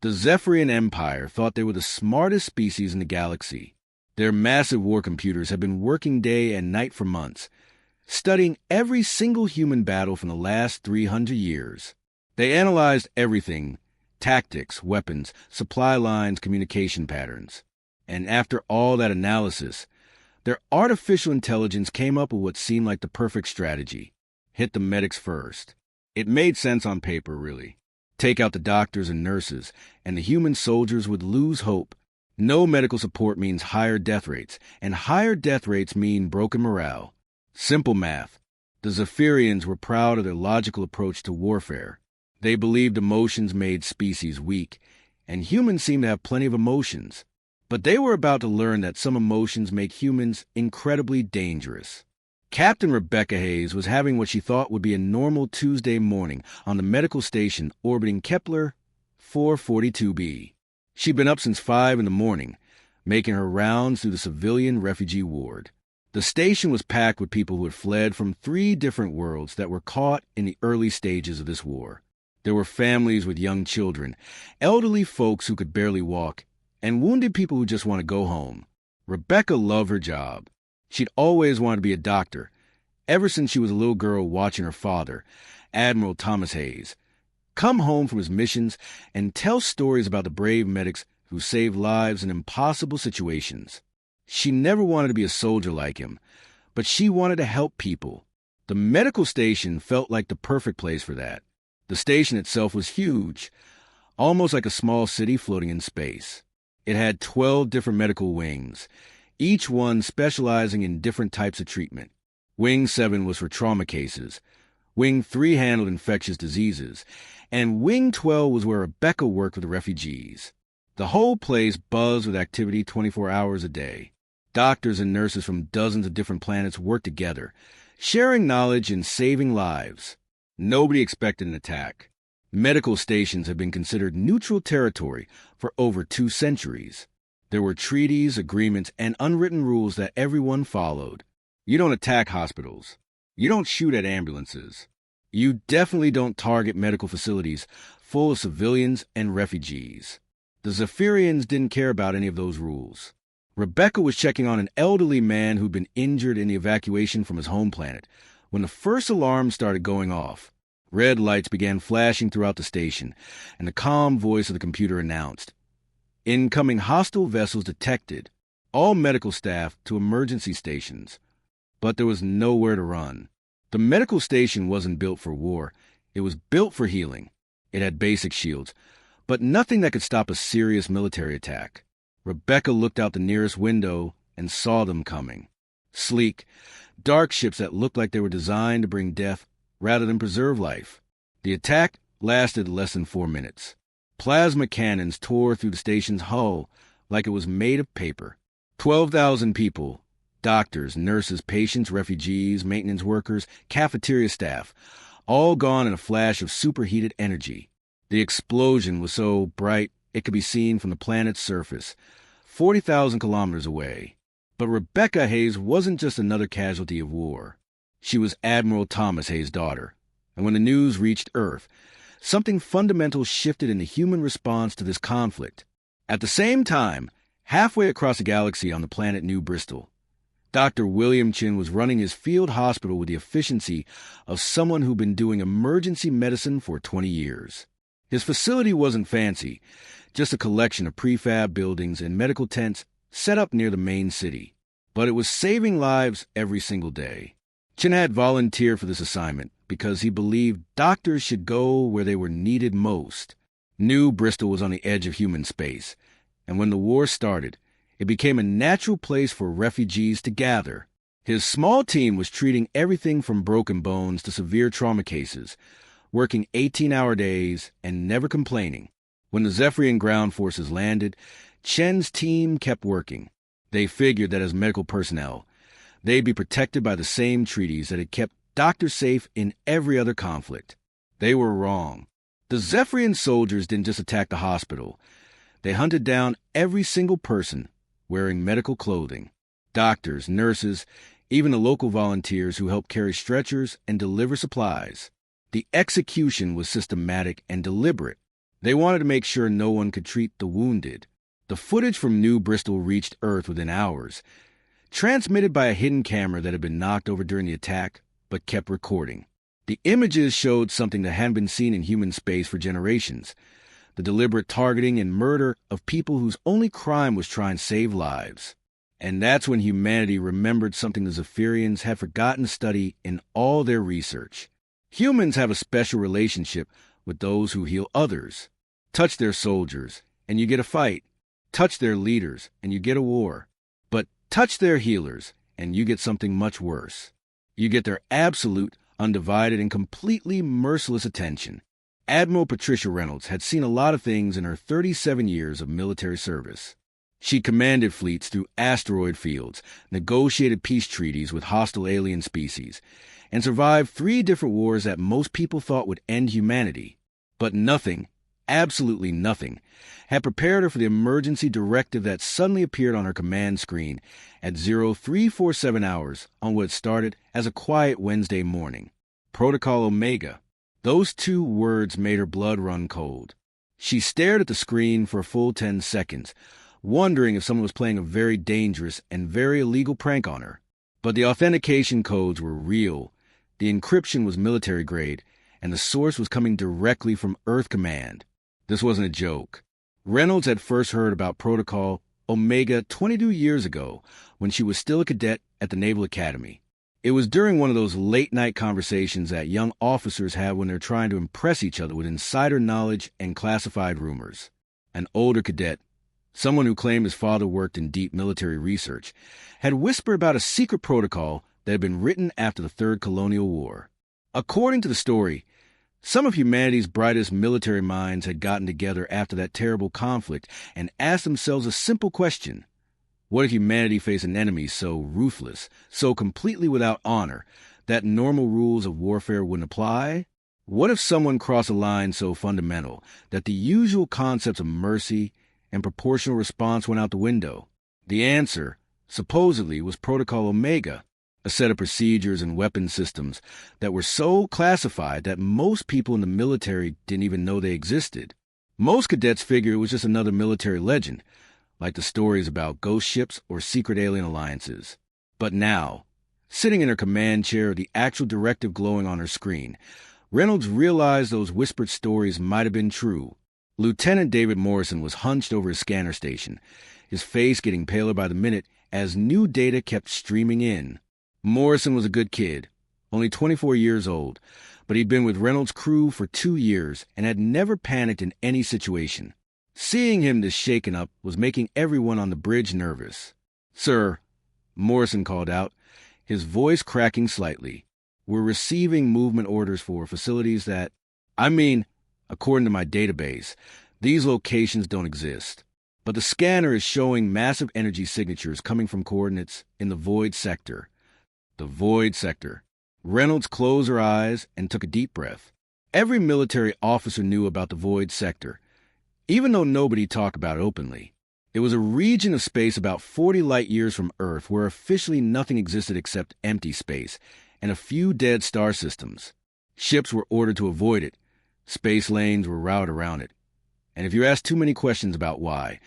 The Zephyrian Empire thought they were the smartest species in the galaxy. Their massive war computers had been working day and night for months, studying every single human battle from the last 300 years. They analyzed everything: tactics, weapons, supply lines, communication patterns. And after all that analysis, their artificial intelligence came up with what seemed like the perfect strategy: hit the medics first. It made sense on paper, really. Take out the doctors and nurses, and the human soldiers would lose hope. No medical support means higher death rates, and higher death rates mean broken morale. Simple math. The Zephyrians were proud of their logical approach to warfare. They believed emotions made species weak, and humans seemed to have plenty of emotions. But they were about to learn that some emotions make humans incredibly dangerous. Captain Rebecca Hayes was having what she thought would be a normal Tuesday morning on the medical station orbiting Kepler 442b. She'd been up since 5 in the morning, making her rounds through the civilian refugee ward. The station was packed with people who had fled from 3 different worlds that were caught in the early stages of this war. There were families with young children, elderly folks who could barely walk, and wounded people who just want to go home. Rebecca loved her job. She'd always wanted to be a doctor, ever since she was a little girl watching her father, Admiral Thomas Hayes, come home from his missions and tell stories about the brave medics who saved lives in impossible situations. She never wanted to be a soldier like him, but she wanted to help people. The medical station felt like the perfect place for that. The station itself was huge, almost like a small city floating in space. It had 12 different medical wings, each one specializing in different types of treatment. Wing 7 was for trauma cases, Wing 3 handled infectious diseases, and Wing 12 was where Rebecca worked with the refugees. The whole place buzzed with activity 24 hours a day. Doctors and nurses from dozens of different planets worked together, sharing knowledge and saving lives. Nobody expected an attack. Medical stations had been considered neutral territory for over 2 centuries. There were treaties, agreements, and unwritten rules that everyone followed. You don't attack hospitals. You don't shoot at ambulances. You definitely don't target medical facilities full of civilians and refugees. The Zephyrians didn't care about any of those rules. Rebecca was checking on an elderly man who'd been injured in the evacuation from his home planet when the first alarm started going off. Red lights began flashing throughout the station, and the calm voice of the computer announced, "Incoming hostile vessels detected. All medical staff to emergency stations." But there was nowhere to run. The medical station wasn't built for war. It was built for healing. It had basic shields, but nothing that could stop a serious military attack. Rebecca looked out the nearest window and saw them coming. Sleek, dark ships that looked like they were designed to bring death rather than preserve life. The attack lasted less than 4 minutes. Plasma cannons tore through the station's hull like it was made of paper. 12,000 people, doctors, nurses, patients, refugees, maintenance workers, cafeteria staff, all gone in a flash of superheated energy. The explosion was so bright it could be seen from the planet's surface, 40,000 kilometers away. But Rebecca Hayes wasn't just another casualty of war. She was Admiral Thomas Hayes' daughter, and when the news reached Earth, something fundamental shifted in the human response to this conflict. At the same time, halfway across the galaxy on the planet New Bristol, Dr. William Chin was running his field hospital with the efficiency of someone who'd been doing emergency medicine for 20 years. His facility wasn't fancy, just a collection of prefab buildings and medical tents set up near the main city. But it was saving lives every single day. Chin had volunteered for this assignment because he believed doctors should go where they were needed most. New Bristol was on the edge of human space, and when the war started, it became a natural place for refugees to gather. His small team was treating everything from broken bones to severe trauma cases, working 18-hour days and never complaining. When the Zephyrian ground forces landed, Chen's team kept working. They figured that as medical personnel, they'd be protected by the same treaties that had kept doctors safe in every other conflict. They were wrong. The Zephyrian soldiers didn't just attack the hospital. They hunted down every single person wearing medical clothing. Doctors, nurses, even the local volunteers who helped carry stretchers and deliver supplies. The execution was systematic and deliberate. They wanted to make sure no one could treat the wounded. The footage from New Bristol reached Earth within hours, transmitted by a hidden camera that had been knocked over during the attack, but kept recording. The images showed something that hadn't been seen in human space for generations: the deliberate targeting and murder of people whose only crime was trying to save lives. And that's when humanity remembered something the Zephyrians had forgotten to study in all their research. Humans have a special relationship with those who heal others. Touch their soldiers, and you get a fight. Touch their leaders, and you get a war. But touch their healers, and you get something much worse. You get their absolute, undivided, and completely merciless attention. Admiral Patricia Reynolds had seen a lot of things in her 37 years of military service. She commanded fleets through asteroid fields, negotiated peace treaties with hostile alien species, and survived 3 different wars that most people thought would end humanity. But nothing, absolutely nothing, had prepared her for the emergency directive that suddenly appeared on her command screen at 0347 hours on what started as a quiet Wednesday morning. Protocol Omega. Those 2 words made her blood run cold. She stared at the screen for a full 10 seconds, wondering if someone was playing a very dangerous and very illegal prank on her. But the authentication codes were real, the encryption was military grade, and the source was coming directly from Earth Command. This wasn't a joke. Reynolds had first heard about Protocol Omega 22 years ago when she was still a cadet at the Naval Academy. It was during one of those late-night conversations that young officers have when they're trying to impress each other with insider knowledge and classified rumors. An older cadet, someone who claimed his father worked in deep military research, had whispered about a secret protocol that had been written after the Third Colonial War. According to the story, some of humanity's brightest military minds had gotten together after that terrible conflict and asked themselves a simple question. What if humanity faced an enemy so ruthless, so completely without honor, that normal rules of warfare wouldn't apply? What if someone crossed a line so fundamental that the usual concepts of mercy and proportional response went out the window? The answer, supposedly, was Protocol Omega, a set of procedures and weapon systems that were so classified that most people in the military didn't even know they existed. Most cadets figured it was just another military legend, like the stories about ghost ships or secret alien alliances. But now, sitting in her command chair, the actual directive glowing on her screen, Reynolds realized those whispered stories might have been true. Lieutenant David Morrison was hunched over his scanner station, his face getting paler by the minute as new data kept streaming in. Morrison was a good kid, only 24 years old, but he'd been with Reynolds' crew for 2 years and had never panicked in any situation. Seeing him this shaken up was making everyone on the bridge nervous. "Sir," Morrison called out, his voice cracking slightly, "we're receiving movement orders for facilities that... according to my database, these locations don't exist. But the scanner is showing massive energy signatures coming from coordinates in the void sector." The void sector. Reynolds closed her eyes and took a deep breath. Every military officer knew about the void sector, even though nobody talked about it openly. It was a region of space about 40 light-years from Earth where officially nothing existed except empty space and a few dead star systems. Ships were ordered to avoid it. Space lanes were routed around it. And if you asked too many questions about why,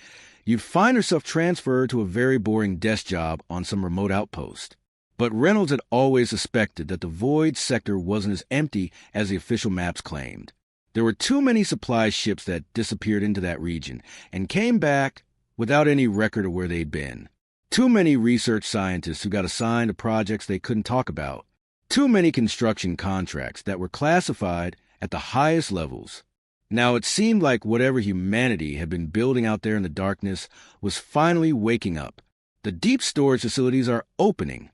you'd find yourself transferred to a very boring desk job on some remote outpost. But Reynolds had always suspected that the void sector wasn't as empty as the official maps claimed. There were too many supply ships that disappeared into that region and came back without any record of where they'd been. Too many research scientists who got assigned to projects they couldn't talk about. Too many construction contracts that were classified at the highest levels. Now it seemed like whatever humanity had been building out there in the darkness was finally waking up. "The deep storage facilities are opening,"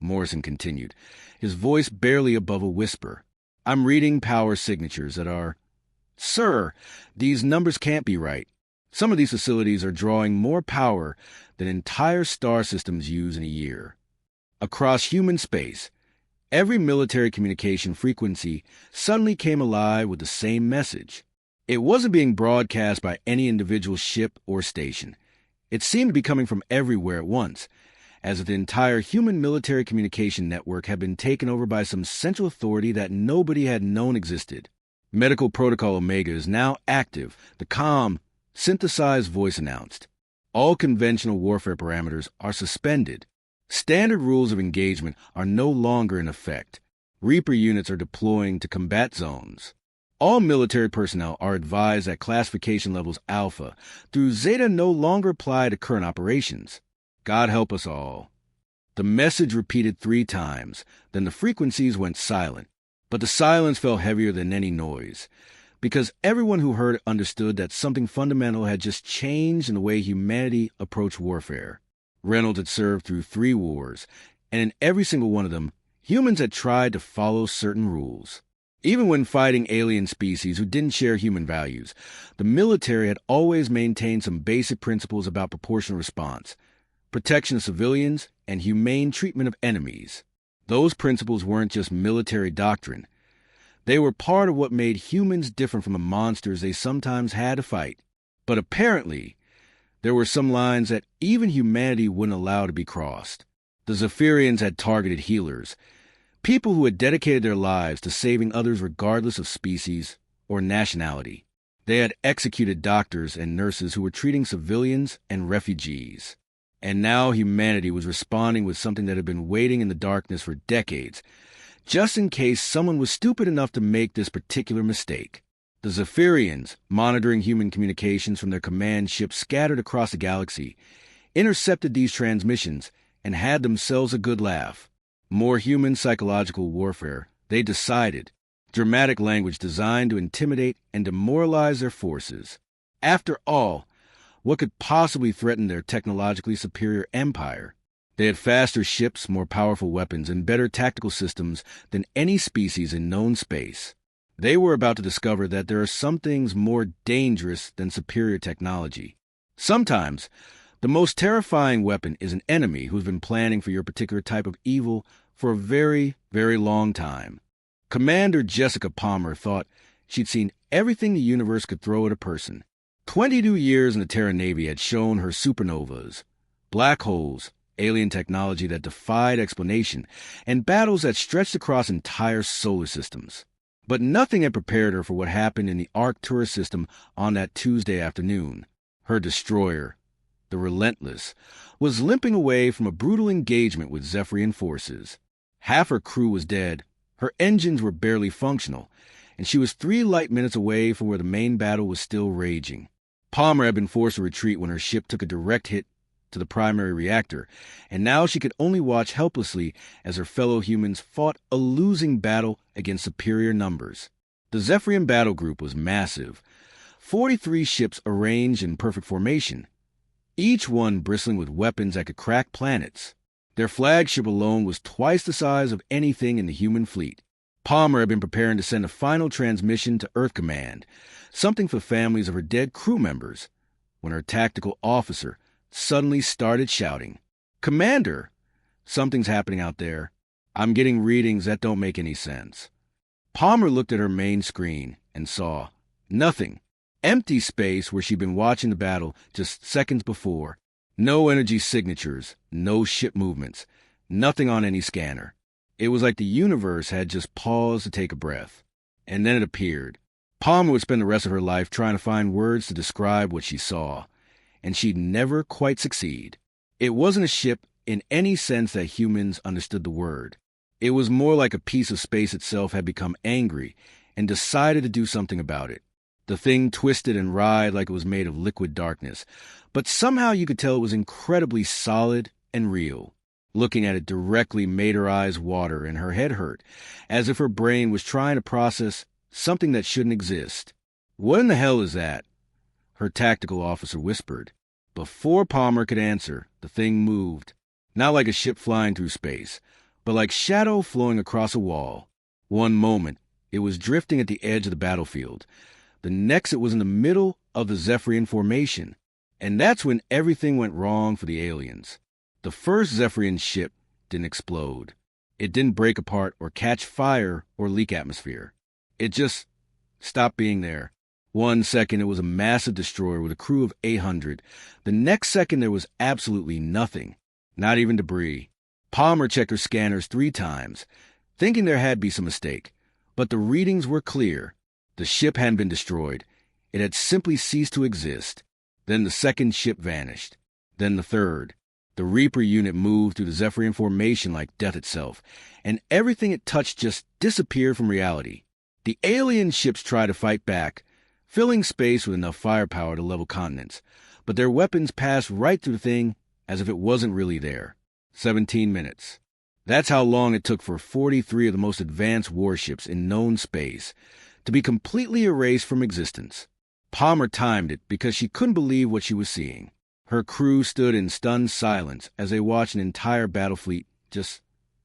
Morrison continued, his voice barely above a whisper. "I'm reading power signatures that are... Sir, these numbers can't be right. Some of these facilities are drawing more power than entire star systems use in a year." Across human space, every military communication frequency suddenly came alive with the same message. It wasn't being broadcast by any individual ship or station. It seemed to be coming from everywhere at once, as if the entire human military communication network had been taken over by some central authority that nobody had known existed. Medical Protocol Omega is now active, the calm, synthesized voice announced. All conventional warfare parameters are suspended. Standard rules of engagement are no longer in effect. Reaper units are deploying to combat zones. All military personnel are advised that classification levels Alpha through Zeta no longer apply to current operations. God help us all. The message repeated 3 times, then the frequencies went silent. But the silence felt heavier than any noise, because everyone who heard it understood that something fundamental had just changed in the way humanity approached warfare. Reynolds had served through 3 wars, and in every single one of them, humans had tried to follow certain rules. Even when fighting alien species who didn't share human values, the military had always maintained some basic principles about proportional response, protection of civilians, and humane treatment of enemies. Those principles weren't just military doctrine. They were part of what made humans different from the monsters they sometimes had to fight. But apparently, there were some lines that even humanity wouldn't allow to be crossed. The Zephyrians had targeted healers, people who had dedicated their lives to saving others regardless of species or nationality. They had executed doctors and nurses who were treating civilians and refugees. And now humanity was responding with something that had been waiting in the darkness for decades, just in case someone was stupid enough to make this particular mistake. The Zephyrians, monitoring human communications from their command ships scattered across the galaxy, intercepted these transmissions and had themselves a good laugh. More human psychological warfare, they decided. Dramatic language designed to intimidate and demoralize their forces. After all, what could possibly threaten their technologically superior empire? They had faster ships, more powerful weapons, and better tactical systems than any species in known space. They were about to discover that there are some things more dangerous than superior technology. Sometimes, the most terrifying weapon is an enemy who's been planning for your particular type of evil for a very, very long time. Commander Jessica Palmer thought she'd seen everything the universe could throw at a person. 22 years in the Terran Navy had shown her supernovas, black holes, alien technology that defied explanation, and battles that stretched across entire solar systems. But nothing had prepared her for what happened in the Arcturus system on that Tuesday afternoon. Her destroyer, the Relentless, was limping away from a brutal engagement with Zephyrian forces. Half her crew was dead, her engines were barely functional, and she was 3 light minutes away from where the main battle was still raging. Palmer had been forced to retreat when her ship took a direct hit to the primary reactor, and now she could only watch helplessly as her fellow humans fought a losing battle against superior numbers. The Zephyrian battle group was massive, 43 ships arranged in perfect formation, each one bristling with weapons that could crack planets. Their flagship alone was twice the size of anything in the human fleet. Palmer had been preparing to send a final transmission to Earth Command, something for families of her dead crew members, when her tactical officer suddenly started shouting, "Commander, something's happening out there. I'm getting readings that don't make any sense." Palmer looked at her main screen and saw nothing. Empty space where she'd been watching the battle just seconds before. No energy signatures, no ship movements, nothing on any scanner. It was like the universe had just paused to take a breath. And then it appeared. Palmer would spend the rest of her life trying to find words to describe what she saw, and she'd never quite succeed. It wasn't a ship in any sense that humans understood the word. It was more like a piece of space itself had become angry and decided to do something about it. The thing twisted and writhed like it was made of liquid darkness, but somehow you could tell it was incredibly solid and real. Looking at it directly made her eyes water and her head hurt, as if her brain was trying to process something that shouldn't exist. "What in the hell is that?" her tactical officer whispered. Before Palmer could answer, the thing moved, not like a ship flying through space, but like shadow flowing across a wall. One moment, it was drifting at the edge of the battlefield. The next, it was in the middle of the Zephyrian formation. And that's when everything went wrong for the aliens. The first Zephyrian ship didn't explode. It didn't break apart or catch fire or leak atmosphere. It just stopped being there. 1 second, it was a massive destroyer with a crew of 800. The next second, there was absolutely nothing, not even debris. Palmer checked her scanners 3 times, thinking there had been some mistake, but the readings were clear. The ship hadn't been destroyed. It had simply ceased to exist. Then the second ship vanished. Then the third. The Reaper unit moved through the Zephyrian formation like death itself, and everything it touched just disappeared from reality. The alien ships tried to fight back, filling space with enough firepower to level continents, but their weapons passed right through the thing as if it wasn't really there. 17 minutes. That's how long it took for 43 of the most advanced warships in known space to be completely erased from existence. Palmer timed it because she couldn't believe what she was seeing. Her crew stood in stunned silence as they watched an entire battle fleet just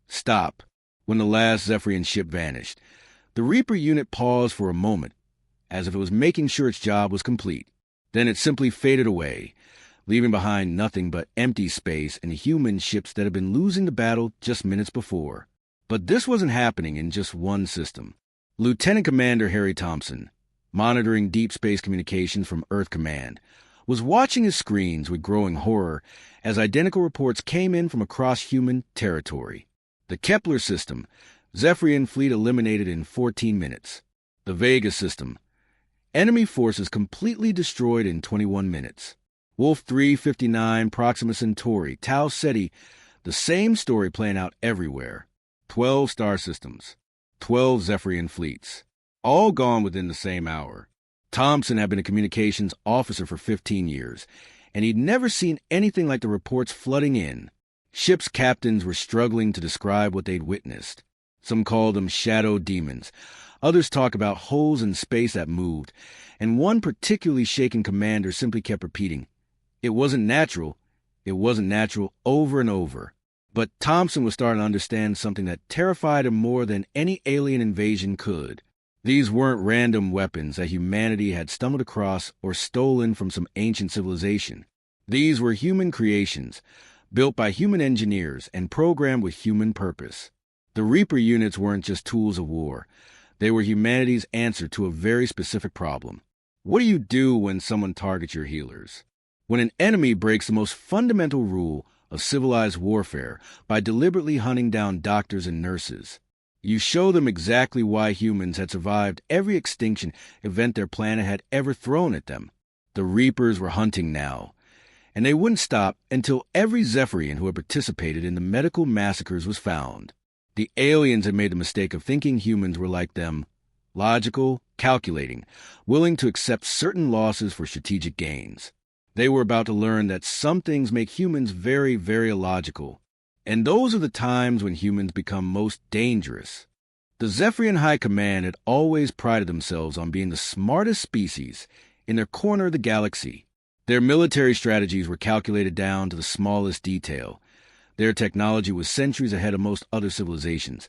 stop when the last Zephyrian ship vanished. The Reaper unit paused for a moment, as if it was making sure its job was complete. Then it simply faded away, leaving behind nothing but empty space and human ships that had been losing the battle just minutes before. But this wasn't happening in just one system. Lieutenant Commander Harry Thompson, monitoring deep space communications from Earth Command, was watching his screens with growing horror as identical reports came in from across human territory. The Kepler system, Zephyrian fleet eliminated in 14 minutes. The Vega system, enemy forces completely destroyed in 21 minutes. Wolf 359, Proxima Centauri, Tau Ceti, the same story playing out everywhere. 12 star systems, 12 Zephyrian fleets, all gone within the same hour. Thompson had been a communications officer for 15 years, and he'd never seen anything like the reports flooding in. Ships' captains were struggling to describe what they'd witnessed. Some called them shadow demons. Others talk about holes in space that moved, and one particularly shaken commander simply kept repeating, "It wasn't natural. It wasn't natural," over and over. But Thompson was starting to understand something that terrified him more than any alien invasion could. These weren't random weapons that humanity had stumbled across or stolen from some ancient civilization. These were human creations, built by human engineers and programmed with human purpose. The Reaper units weren't just tools of war. They were humanity's answer to a very specific problem. What do you do when someone targets your healers? When an enemy breaks the most fundamental rule of civilized warfare by deliberately hunting down doctors and nurses? You show them exactly why humans had survived every extinction event their planet had ever thrown at them. The Reapers were hunting now, and they wouldn't stop until every Zephyrian who had participated in the medical massacres was found. The aliens had made the mistake of thinking humans were like them, logical, calculating, willing to accept certain losses for strategic gains. They were about to learn that some things make humans very, very illogical. And those are the times when humans become most dangerous. The Zephyrian High Command had always prided themselves on being the smartest species in their corner of the galaxy. Their military strategies were calculated down to the smallest detail. Their technology was centuries ahead of most other civilizations,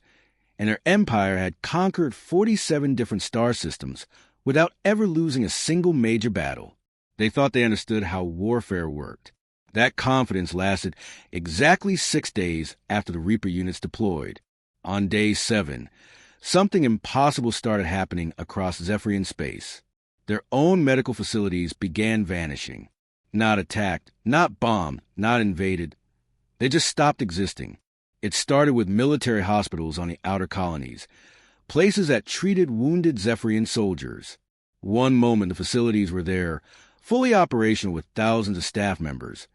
and their empire had conquered 47 different star systems without ever losing a single major battle. They thought they understood how warfare worked. That confidence lasted exactly 6 days after the Reaper units deployed. On day 7, something impossible started happening across Zephyrian space. Their own medical facilities began vanishing. Not attacked, not bombed, not invaded. They just stopped existing. It started with military hospitals on the outer colonies, places that treated wounded Zephyrian soldiers. One moment the facilities were there, fully operational with thousands of staff members,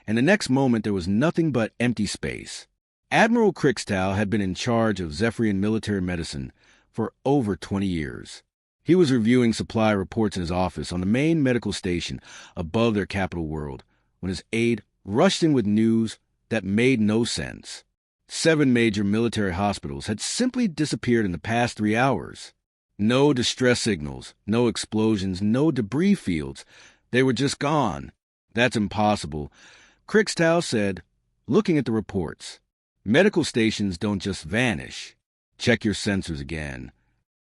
and the next moment there was nothing but empty space. Admiral Krixtal had been in charge of Zephyrian military medicine for over 20 years. He was reviewing supply reports in his office on the main medical station above their capital world when his aide rushed in with news that made no sense. 7 major military hospitals had simply disappeared in the past 3 hours. No distress signals, no explosions, no debris fields. They were just gone. That's impossible, Krixtal said, looking at the reports. Medical stations don't just vanish. Check your sensors again.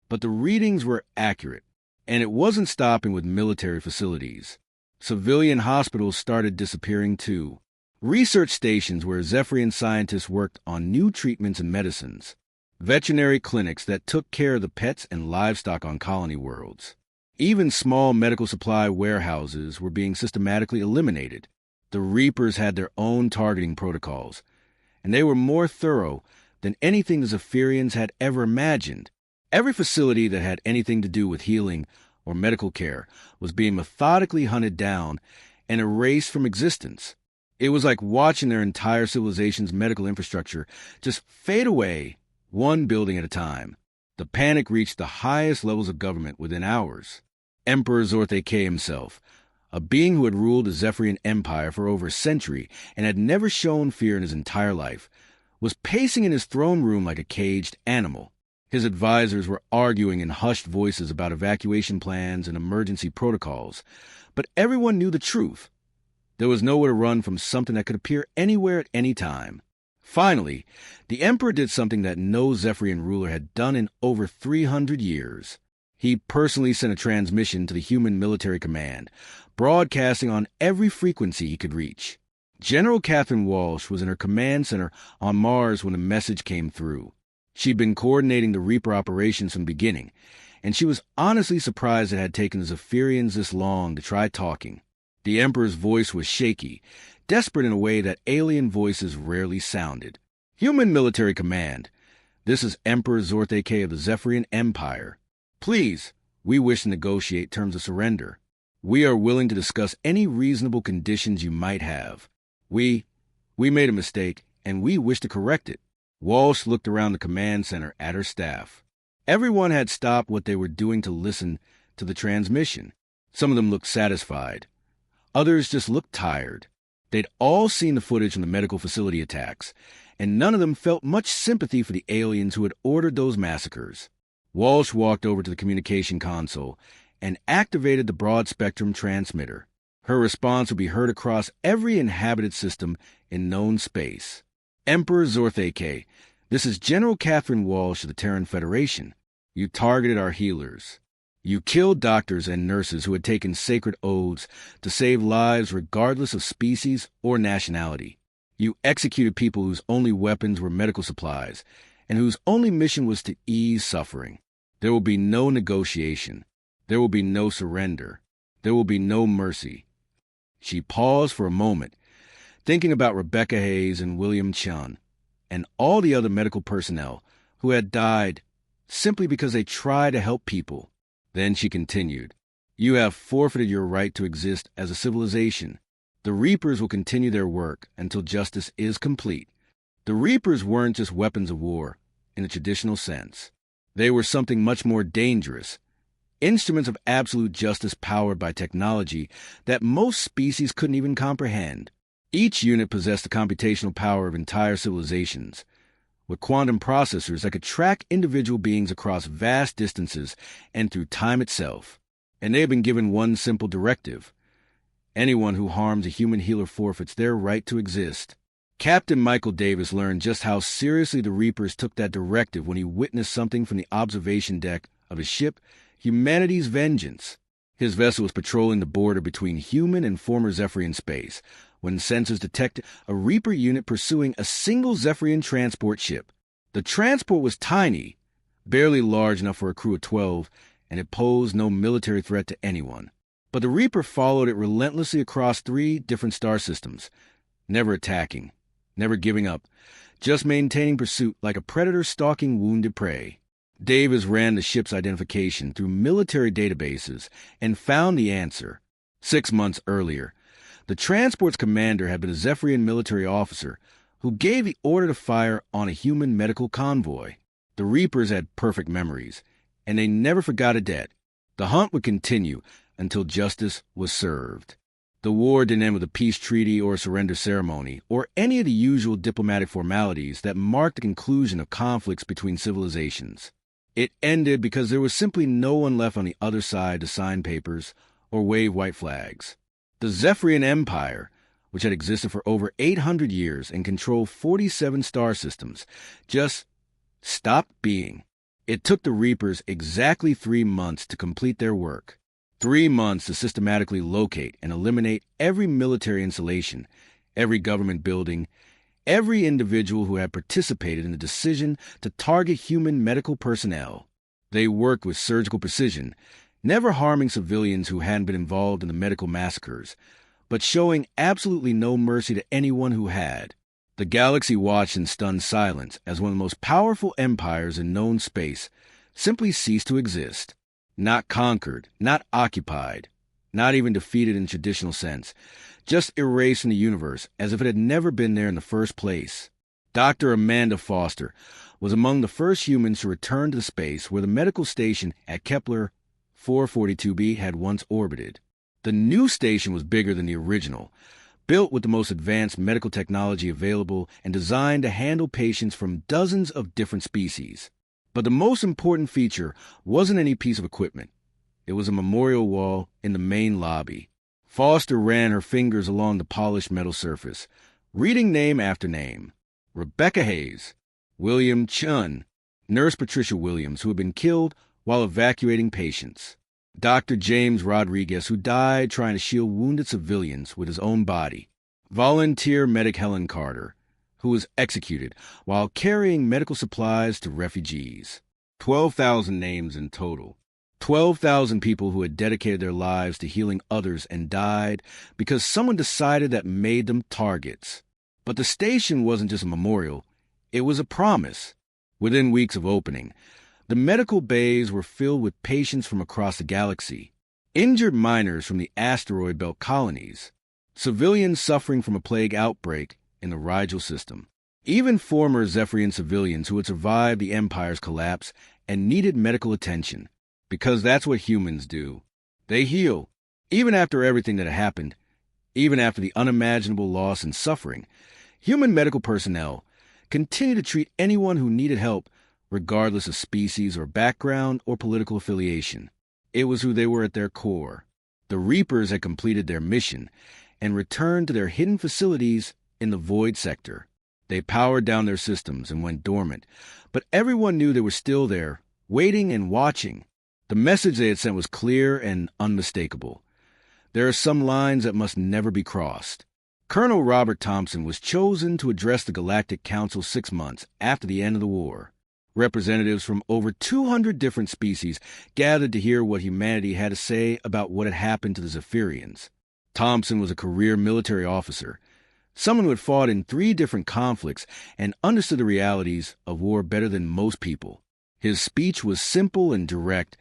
But the readings were accurate, and it wasn't stopping with military facilities. Civilian hospitals started disappearing too. Research stations where Zephyrian scientists worked on new treatments and medicines. Veterinary clinics that took care of the pets and livestock on colony worlds. Even small medical supply warehouses were being systematically eliminated. The Reapers had their own targeting protocols, and they were more thorough than anything the Zephyrians had ever imagined. Every facility that had anything to do with healing or medical care was being methodically hunted down and erased from existence. It was like watching their entire civilization's medical infrastructure just fade away, one building at a time. The panic reached the highest levels of government within hours. Emperor Zorthe K himself, a being who had ruled the Zephyrian Empire for over a century and had never shown fear in his entire life, was pacing in his throne room like a caged animal. His advisors were arguing in hushed voices about evacuation plans and emergency protocols, but everyone knew the truth. There was nowhere to run from something that could appear anywhere at any time. Finally, the Emperor did something that no Zephyrian ruler had done in over 300 years. He personally sent a transmission to the human military command, broadcasting on every frequency he could reach. General Catherine Walsh was in her command center on Mars when the message came through. She'd been coordinating the Reaper operations from the beginning, and she was honestly surprised it had taken the Zephyrians this long to try talking. The Emperor's voice was shaky, desperate in a way that alien voices rarely sounded. Human military command. This is Emperor Zorthe K of the Zephyrian Empire. Please, we wish to negotiate terms of surrender. We are willing to discuss any reasonable conditions you might have. We made a mistake, and we wish to correct it. Walsh looked around the command center at her staff. Everyone had stopped what they were doing to listen to the transmission. Some of them looked satisfied. Others just looked tired. They'd all seen the footage from the medical facility attacks, and none of them felt much sympathy for the aliens who had ordered those massacres. Walsh walked over to the communication console and activated the broad-spectrum transmitter. Her response would be heard across every inhabited system in known space. Emperor Zorthe K, this is General Catherine Walsh of the Terran Federation. You targeted our healers. You killed doctors and nurses who had taken sacred oaths to save lives regardless of species or nationality. You executed people whose only weapons were medical supplies and whose only mission was to ease suffering. There will be no negotiation. There will be no surrender. There will be no mercy. She paused for a moment, thinking about Rebecca Hayes and William Chun, and all the other medical personnel who had died simply because they tried to help people. Then she continued, You have forfeited your right to exist as a civilization. The Reapers will continue their work until justice is complete. The Reapers weren't just weapons of war, in the traditional sense. They were something much more dangerous, instruments of absolute justice powered by technology that most species couldn't even comprehend. Each unit possessed the computational power of entire civilizations, with quantum processors that could track individual beings across vast distances and through time itself. And they had been given one simple directive. Anyone who harms a human healer forfeits their right to exist. Captain Michael Davis learned just how seriously the Reapers took that directive when he witnessed something from the observation deck of his ship, Humanity's Vengeance. His vessel was patrolling the border between human and former Zephyrian space when sensors detected a Reaper unit pursuing a single Zephyrian transport ship. The transport was tiny, barely large enough for a crew of 12, and it posed no military threat to anyone. But the Reaper followed it relentlessly across 3 different star systems, never attacking, never giving up, just maintaining pursuit like a predator stalking wounded prey. Davis ran the ship's identification through military databases and found the answer. 6 months earlier, the transport's commander had been a Zephyrian military officer who gave the order to fire on a human medical convoy. The Reapers had perfect memories, and they never forgot a debt. The hunt would continue until justice was served. The war didn't end with a peace treaty or a surrender ceremony, or any of the usual diplomatic formalities that marked the conclusion of conflicts between civilizations. It ended because there was simply no one left on the other side to sign papers or wave white flags. The Zephyrian Empire, which had existed for over 800 years and controlled 47 star systems, just stopped being. It took the Reapers exactly 3 months to complete their work. 3 months to systematically locate and eliminate every military installation, every government building, every individual who had participated in the decision to target human medical personnel. They worked with surgical precision, never harming civilians who hadn't been involved in the medical massacres, but showing absolutely no mercy to anyone who had. The galaxy watched in stunned silence as one of the most powerful empires in known space simply ceased to exist. Not conquered, not occupied, not even defeated in traditional sense, just erased from the universe as if it had never been there in the first place. Dr. Amanda Foster was among the first humans to return to the space where the medical station at Kepler 442b had once orbited. The new station was bigger than the original, built with the most advanced medical technology available and designed to handle patients from dozens of different species. But the most important feature wasn't any piece of equipment. It was a memorial wall in the main lobby. Foster ran her fingers along the polished metal surface, reading name after name. Rebecca Hayes, William Chun, Nurse Patricia Williams, who had been killed while evacuating patients. Dr. James Rodriguez, who died trying to shield wounded civilians with his own body. Volunteer medic Helen Carter, who was executed while carrying medical supplies to refugees. 12,000 names in total. 12,000 people who had dedicated their lives to healing others and died because someone decided that made them targets. But the station wasn't just a memorial, it was a promise. Within weeks of opening, the medical bays were filled with patients from across the galaxy, injured miners from the asteroid belt colonies, civilians suffering from a plague outbreak in the Rigel system, even former Zephyrian civilians who had survived the Empire's collapse and needed medical attention, because that's what humans do. They heal, even after everything that had happened, even after the unimaginable loss and suffering. Human medical personnel continued to treat anyone who needed help, regardless of species or background or political affiliation. It was who they were at their core. The Reapers had completed their mission and returned to their hidden facilities in the Void Sector. They powered down their systems and went dormant, but everyone knew they were still there, waiting and watching. The message they had sent was clear and unmistakable. There are some lines that must never be crossed. Colonel Robert Thompson was chosen to address the Galactic Council 6 months after the end of the war. Representatives from over 200 different species gathered to hear what humanity had to say about what had happened to the Zephyrians. Thompson was a career military officer, someone who had fought in 3 different conflicts and understood the realities of war better than most people. His speech was simple and direct,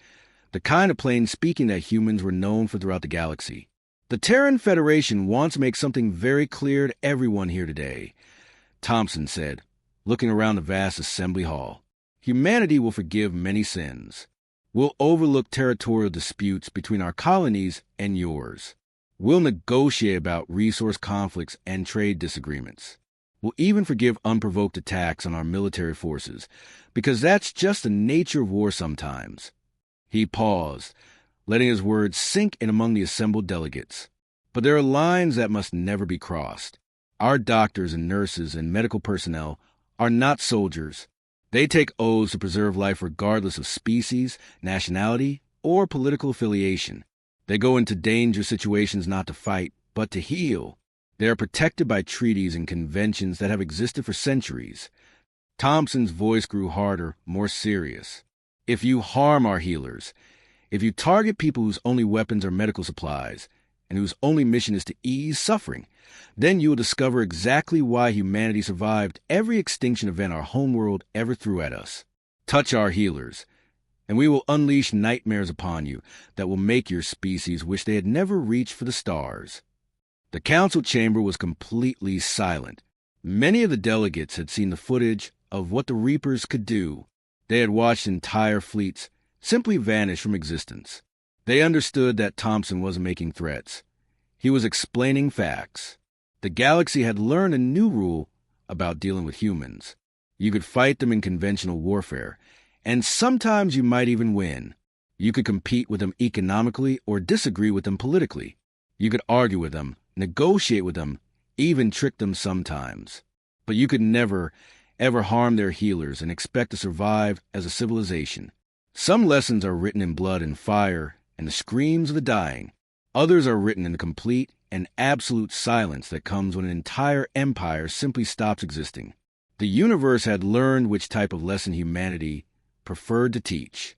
the kind of plain speaking that humans were known for throughout the galaxy. The Terran Federation wants to make something very clear to everyone here today, Thompson said, looking around the vast assembly hall. Humanity will forgive many sins. We'll overlook territorial disputes between our colonies and yours. We'll negotiate about resource conflicts and trade disagreements. We'll even forgive unprovoked attacks on our military forces, because that's just the nature of war sometimes. He paused, letting his words sink in among the assembled delegates. But there are lines that must never be crossed. Our doctors and nurses and medical personnel are not soldiers. They take oaths to preserve life regardless of species, nationality, or political affiliation. They go into dangerous situations not to fight, but to heal. They are protected by treaties and conventions that have existed for centuries. Thompson's voice grew harder, more serious. If you harm our healers, if you target people whose only weapons are medical supplies, and whose only mission is to ease suffering, then you will discover exactly why humanity survived every extinction event our homeworld ever threw at us. Touch our healers, and we will unleash nightmares upon you that will make your species wish they had never reached for the stars. The council chamber was completely silent. Many of the delegates had seen the footage of what the Reapers could do. They had watched entire fleets simply vanish from existence. They understood that Thompson wasn't making threats. He was explaining facts. The galaxy had learned a new rule about dealing with humans. You could fight them in conventional warfare, and sometimes you might even win. You could compete with them economically or disagree with them politically. You could argue with them, negotiate with them, even trick them sometimes. But you could never, ever harm their healers and expect to survive as a civilization. Some lessons are written in blood and fire and the screams of the dying. Others are written in the complete and absolute silence that comes when an entire empire simply stops existing. The universe had learned which type of lesson humanity preferred to teach.